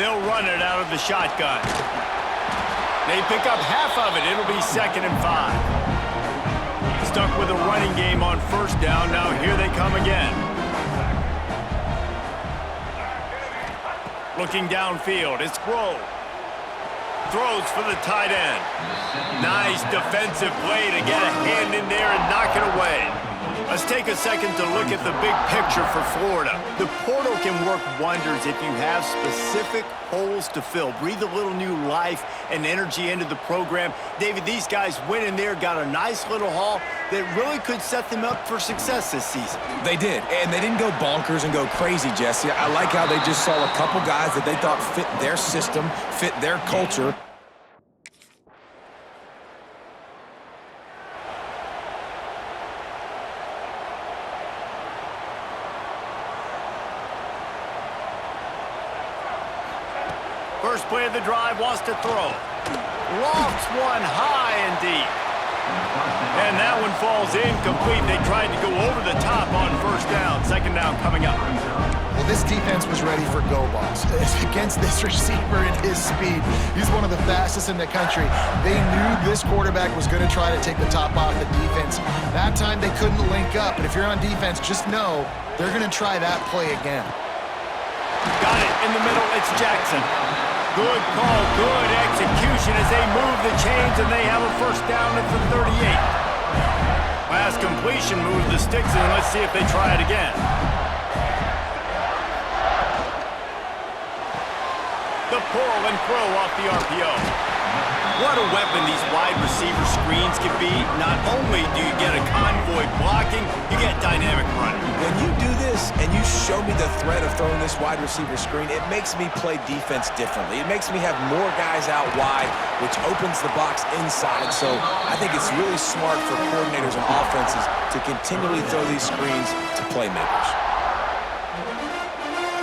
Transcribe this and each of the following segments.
They'll run it out of the shotgun. They pick up half of it. It'll be 2nd and 5. Stuck with a running game on 1st down. Now here they come again. Looking downfield. It's Rowe. Throws for the tight end. Nice defensive play to get a hand in there and knock it away. Let's take a second to look at the big picture for Florida. The portal can work wonders if you have specific holes to fill. Breathe a little new life and energy into the program. David, these guys went in there, got a nice little haul that really could set them up for success this season. They did, and they didn't go bonkers and go crazy, Jesse. I like how they just saw a couple guys that they thought fit their system, fit their culture. First play of the drive, wants to throw. Lofts one high and deep. And that one falls incomplete. They tried to go over the top on first down. Second down coming up. Well, this defense was ready for go balls. Against this receiver and his speed, he's one of the fastest in the country. They knew this quarterback was going to try to take the top off the defense. That time they couldn't link up. But if you're on defense, just know they're going to try that play again. Got it in the middle. It's Jackson. Good call, good execution as they move the chains, and they have a first down at the 38. Last completion moved the sticks, and let's see if they try it again. The pull and throw off the RPO. What a weapon these wide receiver screens can be. Not only do you get a convoy blocking, you get dynamic running. When you do this and you show me the threat of throwing this wide receiver screen, it makes me play defense differently. It makes me have more guys out wide, which opens the box inside. So I think it's really smart for coordinators and offenses to continually throw these screens to playmakers.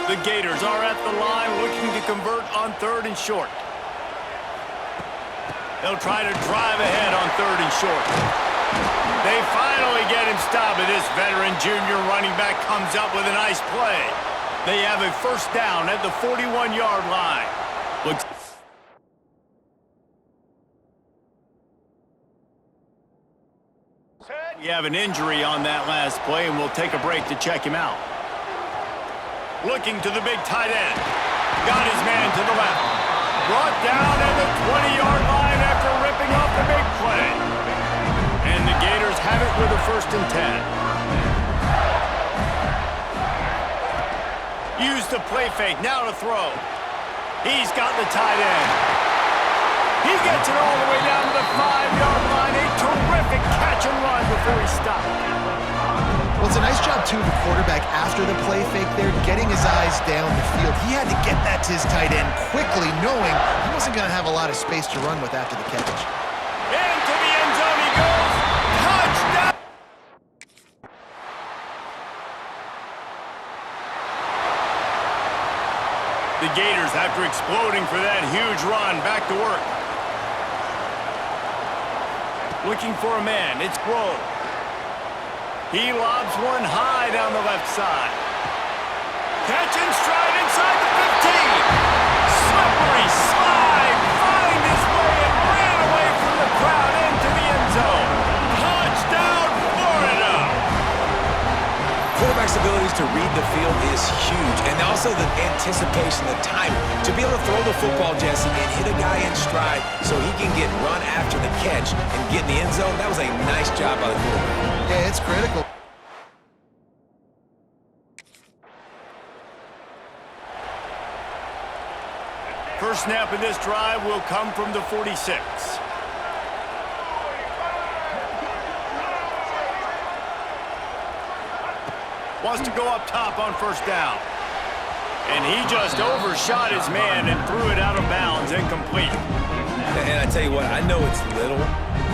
The Gators are at the line looking to convert on third and short. They'll try to drive ahead on third and short. They finally get him stopped, and this veteran junior running back comes up with a nice play. They have a first down at the 41-yard line. We have an injury on that last play, and we'll take a break to check him out. Looking to the big tight end. Got his man to the left. Brought down at the 20-yard line after ripping off the big play. And the Gators have it with a first and 10. Use the play fake, now to throw. He's got the tight end. He gets it all the way down to the 5-yard line. A terrific catch and run before he stopped. Well, it's a nice job, too, the quarterback after the play fake there, getting his eyes down the field. He had to get that to his tight end quickly, knowing he wasn't going to have a lot of space to run with after the catch. Into the end zone he goes. Touchdown! The Gators, after exploding for that huge run, back to work. Looking for a man. It's Grove. He lobs one high down the left side. Catch and stride inside the 15. Slippery slide. Find his way and ran away from the crowd into the end zone. Touchdown, Florida. Quarterback's abilities to read the field is huge, and also the anticipation, the timing. To be able to throw the football, Jesse, and hit a guy in stride so he can get run after the catch and get in the end zone, that was a nice job by the quarterback. Yeah, it's critical. First snap of this drive will come from the 46. Wants to go up top on first down. And he just overshot his man and threw it out of bounds, incomplete. And I tell you what, I know it's little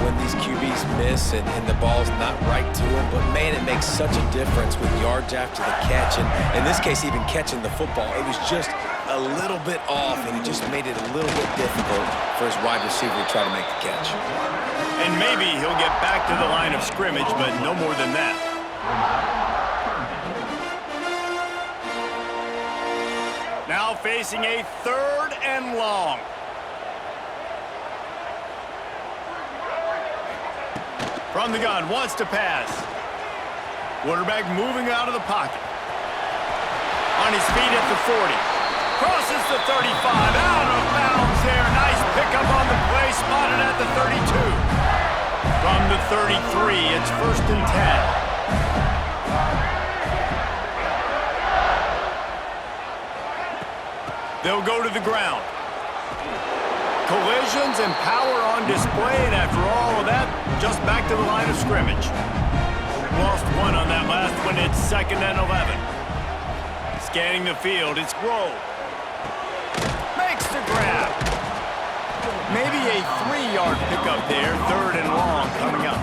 when these QBs miss and the ball's not right to them, but man, it makes such a difference with yards after the catch. And in this case, even catching the football, it was just a little bit off, and it just made it a little bit difficult for his wide receiver to try to make the catch. And maybe he'll get back to the line of scrimmage, but no more than that. Now facing a third and long. From the gun, wants to pass. Quarterback moving out of the pocket. On his feet at the 40. Crosses the 35, out of bounds there. Nice pickup on the play, spotted at the 32. From the 33, it's first and 10. They'll go to the ground. Collisions and power on display, and after all of that, just back to the line of scrimmage. Lost one on that last one. It's 2nd and 11. Scanning the field, it's Rowe. Makes the grab. Maybe a 3-yard pickup there, 3rd and long coming up.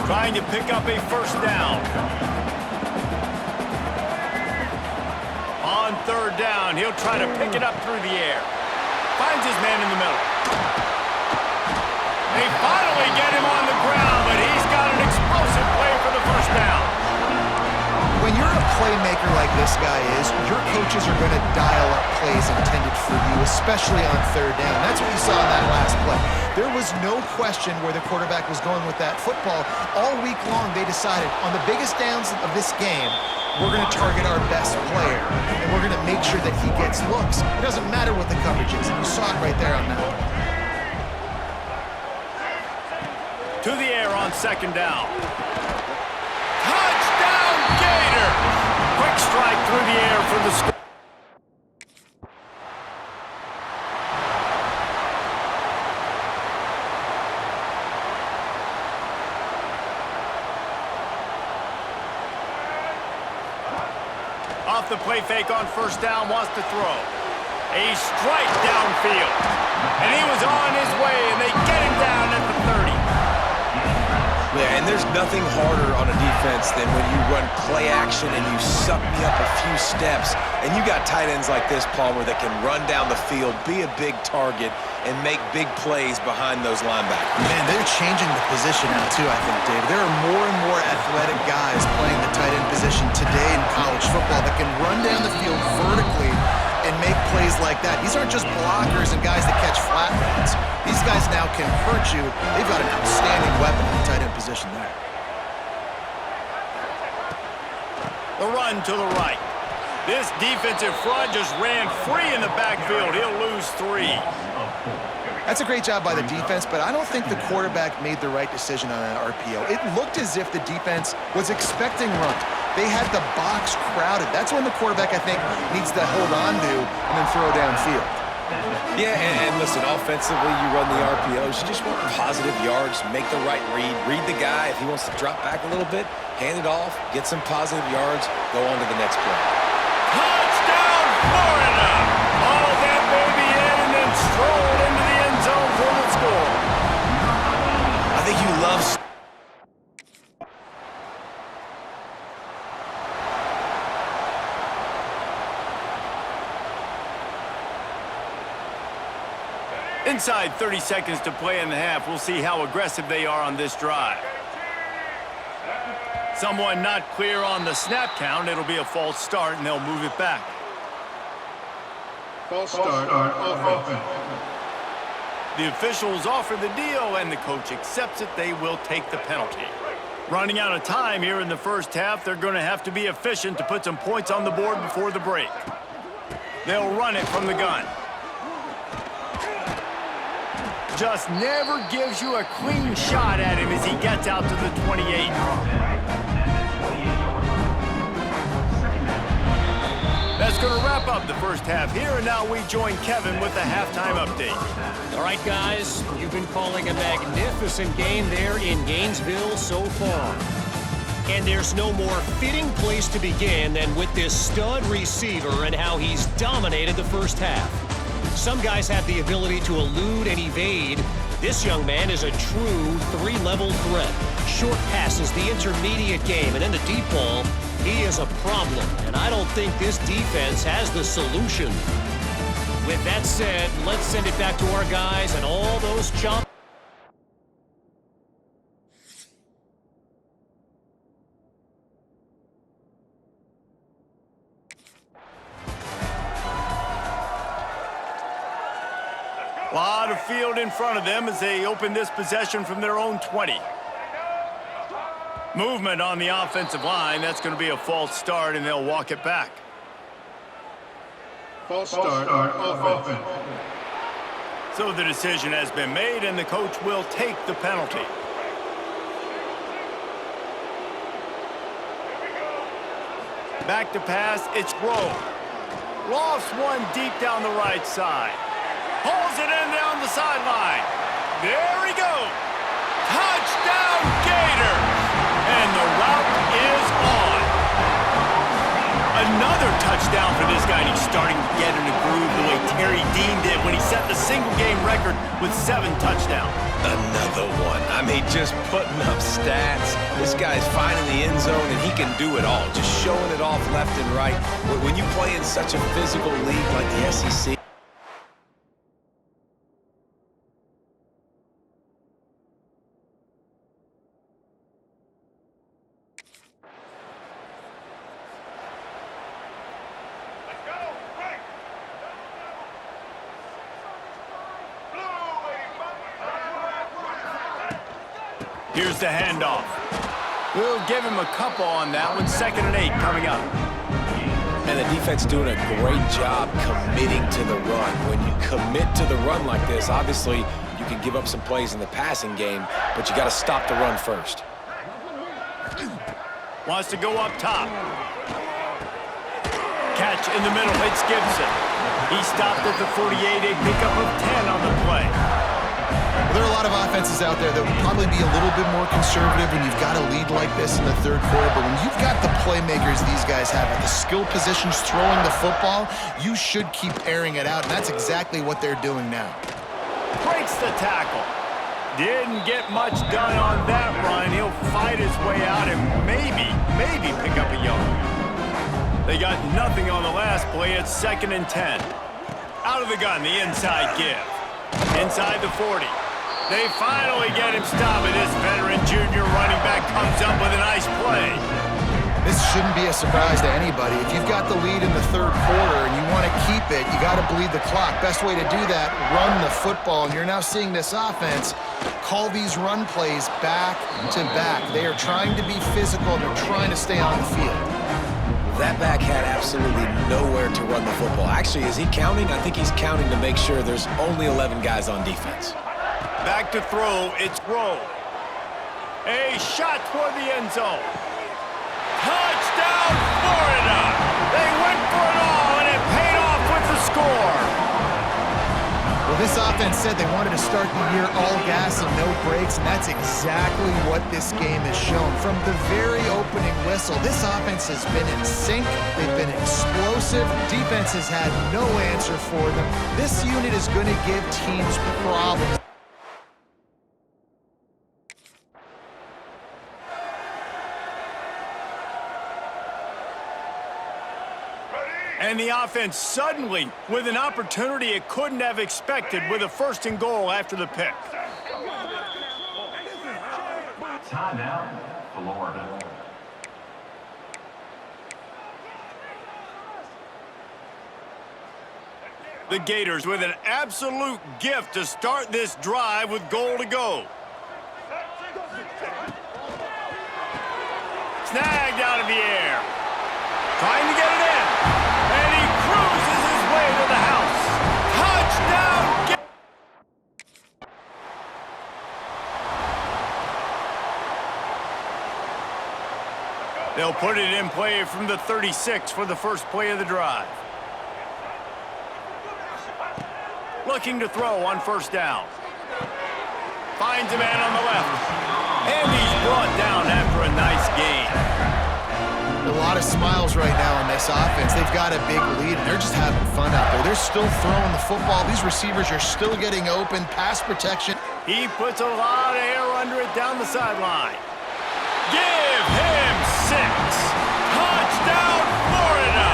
Trying to pick up a first down. On 3rd down, he'll try to pick it up through the air. Finds his man in the middle. They finally get him on the ground, but he's got an explosive play for the first down. When you're a playmaker like this guy is, your coaches are going to dial up plays intended for you, especially on 3rd down. That's what you saw in that last play. There was no question where the quarterback was going with that football. All week long, they decided on the biggest downs of this game, we're going to target our best player, and we're going to make sure that he gets looks. It doesn't matter what the coverage is. You saw it right there on that. To the air on 2nd down. Touchdown, Gator! Quick strike through the air for the score. Off the play fake on 1st down, wants to throw. A strike downfield. And he was on his way, and they get him down at the 30. Yeah, and there's nothing harder on a defense than when you run play action and you suck me up a few steps. And you got tight ends like this, Palmer, that can run down the field, be a big target, and make big plays behind those linebackers. Man, they're changing the position now, too, I think, Dave. There are more and more athletic guys playing the tight end position today in college football that can run down the field vertically and make plays like that. These aren't just blockers and guys that catch flat routes. These guys now can hurt you. They've got an outstanding weapon in the tight end position there. The run to the right. This defensive front just ran free in the backfield. He'll lose 3. That's a great job by the defense, but I don't think the quarterback made the right decision on that RPO. It looked as if the defense was expecting run. They had the box crowded. That's when the quarterback, I think, needs to hold on to and then throw downfield. Yeah, and listen, offensively, you run the RPOs. You just want positive yards, make the right read the guy. If he wants to drop back a little bit, hand it off, get some positive yards, go on to the next play. Touchdown, Florida! All that baby in and then strolled into the end zone for the score. I think you love... Inside 30 seconds to play in the half. We'll see how aggressive they are on this drive. Someone not clear on the snap count. It'll be a false start, and they'll move it back. False start on offense. The officials offer the deal, and the coach accepts it. They will take the penalty. Running out of time here in the first half. They're going to have to be efficient to put some points on the board before the break. They'll run it from the gun. Just never gives you a clean shot at him as he gets out to the 28. That's going to wrap up the first half here, and now we join Kevin with the halftime update. All right, guys, you've been calling a magnificent game there in Gainesville so far. And there's no more fitting place to begin than with this stud receiver and how he's dominated the first half. Some guys have the ability to elude and evade. This young man is a true 3-level threat. Short passes, the intermediate game, and then the deep ball. He is a problem, and I don't think this defense has the solution. With that said, let's send it back to our guys and all those chop. A lot of field in front of them as they open this possession from their own 20. Movement on the offensive line. That's going to be a false start, and they'll walk it back. False start on offense. So the decision has been made, and the coach will take the penalty. Back to pass, it's Grove. Lofts one deep down the right side. Pulls it in down the sideline. There he goes. Touchdown, Gators! And the route is on. Another touchdown for this guy, and he's starting to get in a groove the way Terry Dean did when he set the single-game record with 7 touchdowns. Another one. I mean, just putting up stats. This guy's finding the end zone, and he can do it all. Just showing it off left and right. When you play in such a physical league like the SEC, Here's the handoff. We'll give him a couple on that one. 2nd and 8 coming up. and the defense doing a great job committing to the run. When you commit to the run like this, obviously you can give up some plays in the passing game, but you got to stop the run first. Wants to go up top. Catch in the middle. It's Gibson. He stopped at the 48. A pickup of 10 on the play. There are a lot of offenses out there that would probably be a little bit more conservative when you've got a lead like this in the 3rd quarter, but when you've got the playmakers these guys have at the skill positions throwing the football, you should keep airing it out, and that's exactly what they're doing now. Breaks the tackle. Didn't get much done on that run. He'll fight his way out and maybe pick up a yard. They got nothing on the last play. It's 2nd and 10. Out of the gun, the inside give. Inside the 40. They finally get him stopped, and this veteran junior running back comes up with a nice play. This shouldn't be a surprise to anybody. If you've got the lead in the 3rd quarter and you want to keep it, you got to bleed the clock. Best way to do that, run the football. And you're now seeing this offense call these run plays back to back. They are trying to be physical, and they're trying to stay on the field. That back had absolutely nowhere to run the football. Actually, is he counting? I think he's counting to make sure there's only 11 guys on defense. Back to throw, it's Grove. A shot toward the end zone. Touchdown, Florida! They went for it all, and it paid off with the score. Well, this offense said they wanted to start the year all gas and no brakes, and that's exactly what this game has shown. From the very opening whistle, this offense has been in sync. They've been explosive. Defense has had no answer for them. This unit is going to give teams problems. And the offense suddenly with an opportunity it couldn't have expected with a 1st and goal after the pick. Timeout, Florida. The Gators with an absolute gift to start this drive with goal to go. Snagged out of the air. Trying to get it in. And he cruises his way to the house. Touchdown! They'll put it in play from the 36 for the first play of the drive. Looking to throw on 1st down. Finds a man on the left. And he's brought down after a nice gain. A lot of smiles right now on this offense. They've got a big lead, and they're just having fun out there. They're still throwing the football. These receivers are still getting open. Pass protection. He puts a lot of air under it down the sideline. Give him 6. Touchdown, Florida!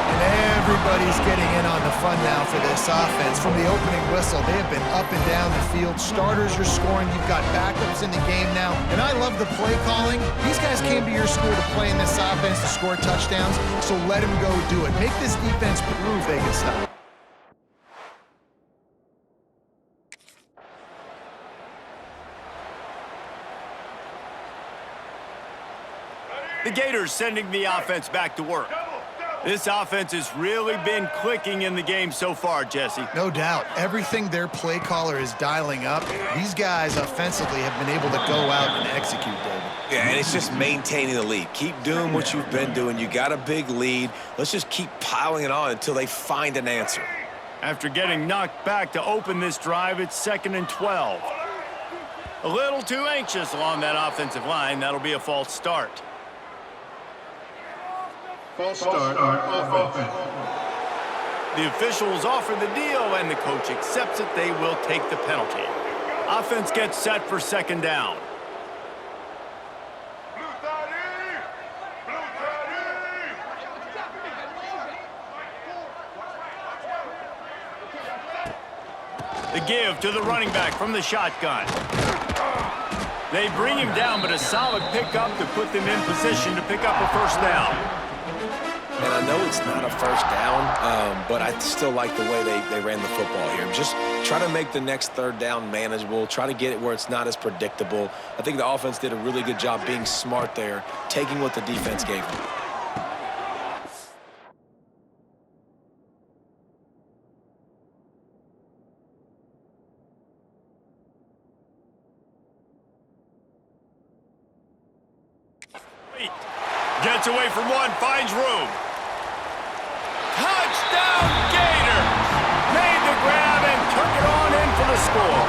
And everybody's getting in on the fun now for this offense. From the opening whistle, they have been up and down the field. Starters are scoring. You've got backups in the game now. And I love the play calling. These guys came to your school to play in this offense to score touchdowns, so let them go do it. Make this defense prove they can stop. The Gators sending the offense back to work. This offense has really been clicking in the game so far, Jesse. No doubt. Everything their play caller is dialing up, these guys offensively have been able to go out and execute, David. Yeah, and it's just maintaining the lead. Keep doing what you've been doing. You got a big lead. Let's just keep piling it on until they find an answer. After getting knocked back to open this drive, it's 2nd and 12. A little too anxious along that offensive line. That'll be a false start. False start, offense. The officials offer the deal, and the coach accepts it. They will take the penalty. Offense gets set for 2nd down. The give to the running back from the shotgun. They bring him down, but a solid pickup to put them in position to pick up a 1st down. And I know it's not a 1st down, but I still like the way they ran the football here. Just try to make the next 3rd down manageable. Try to get it where it's not as predictable. I think the offense did a really good job being smart there, taking what the defense gave them. Gets away from one, finds room. Touchdown Gators! Made the grab and took it on in for the score.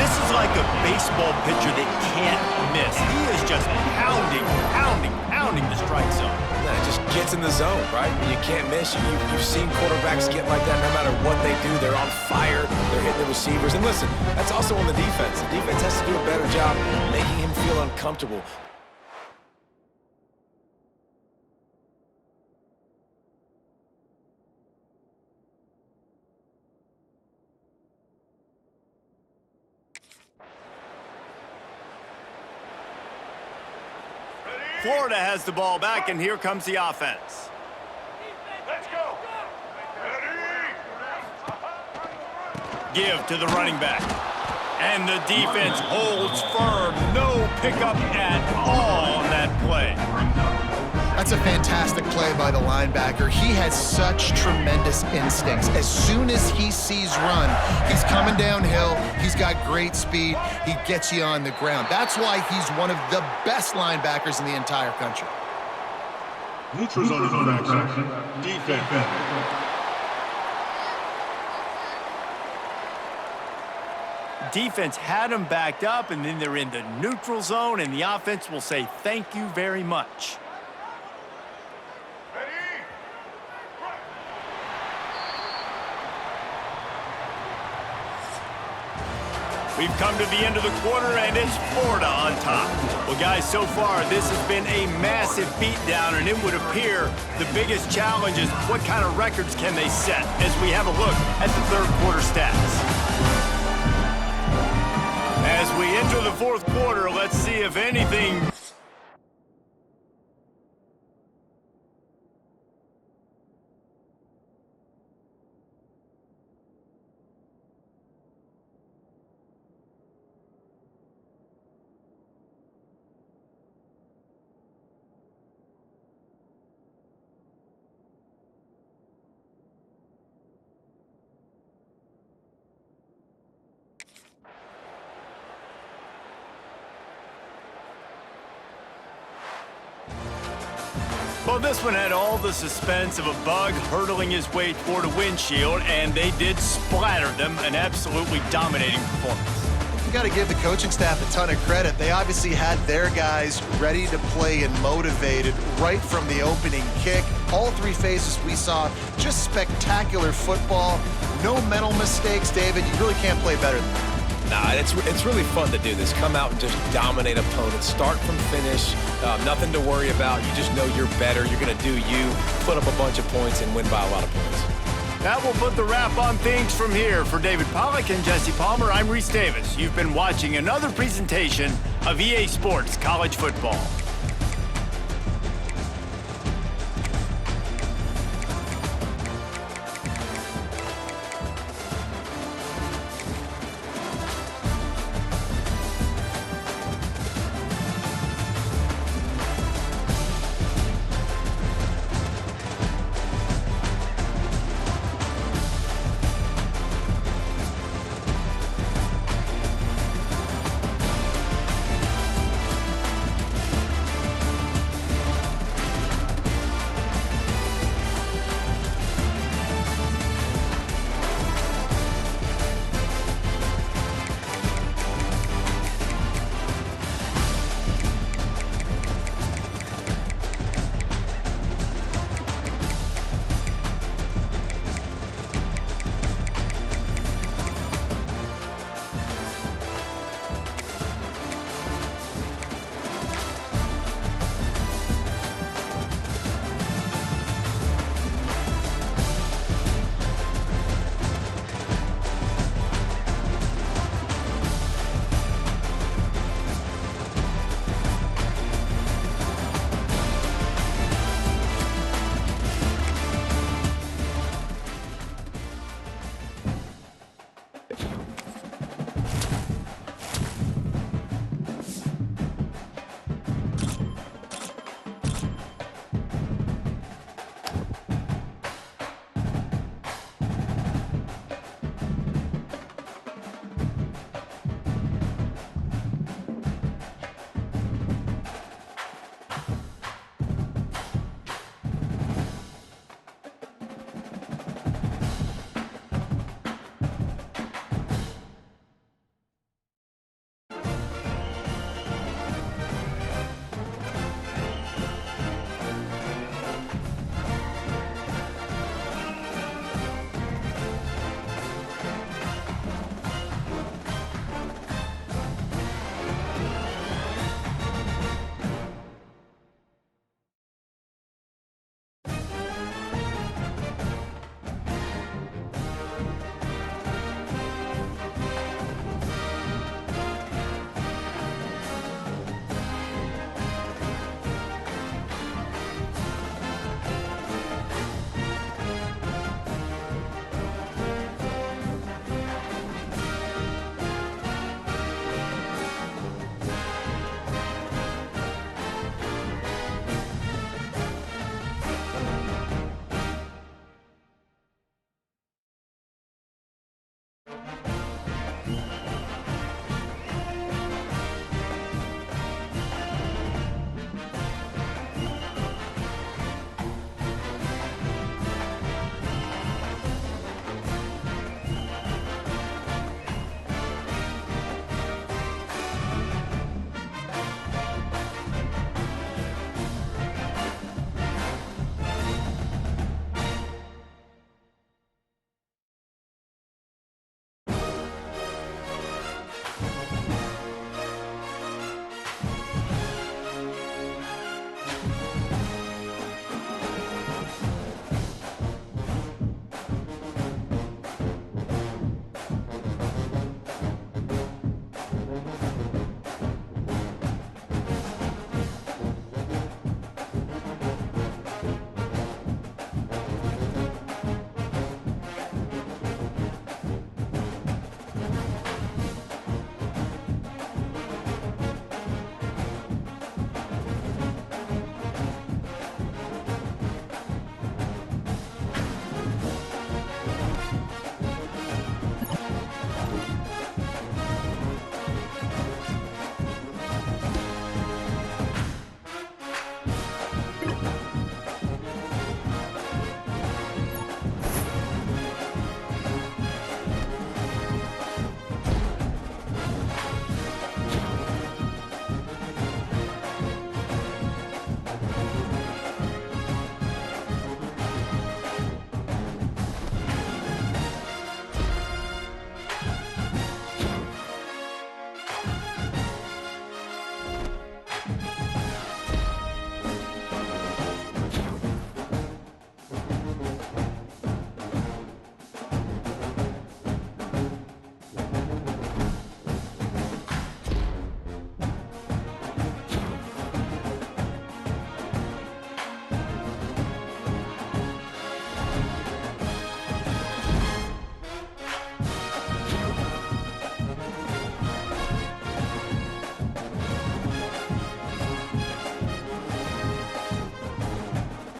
This is like a baseball pitcher that can't miss. He is just pounding the strike zone. Yeah, it just gets in the zone, right? When you can't miss. You've seen quarterbacks get like that no matter what they do. They're on fire. They're hitting the receivers. And listen, that's also on the defense. The defense has to do a better job making him feel uncomfortable. Florida has the ball back, and here comes the offense. Let's go. Give to the running back. And the defense holds firm. No pickup at all on that play. That's a fantastic play by the linebacker. He has such tremendous instincts. As soon as he sees run, he's coming downhill. He's got great speed. He gets you on the ground. That's why he's one of the best linebackers in the entire country. Neutral zone infraction. Defense. Defense had them backed up, and then they're in the neutral zone, and the offense will say thank you very much. We've come to the end of the quarter, and it's Florida on top. Well, guys, so far, this has been a massive beatdown, and it would appear the biggest challenge is what kind of records can they set as we have a look at the 3rd quarter stats. As we enter the 4th quarter, let's see if anything... Well, this one had all the suspense of a bug hurtling his way toward a windshield, and they did splatter them. An absolutely dominating performance. You got to give the coaching staff a ton of credit. They obviously had their guys ready to play and motivated right from the opening kick. All 3 phases we saw, just spectacular football. No mental mistakes, David. You really can't play better than that. Nah, it's really fun to do this. Come out and just dominate opponents. Start from finish. Nothing to worry about. You just know you're better. You're going to do you, put up a bunch of points, and win by a lot of points. That will put the wrap on things from here. For David Pollack and Jesse Palmer, I'm Reese Davis. You've been watching another presentation of EA Sports College Football.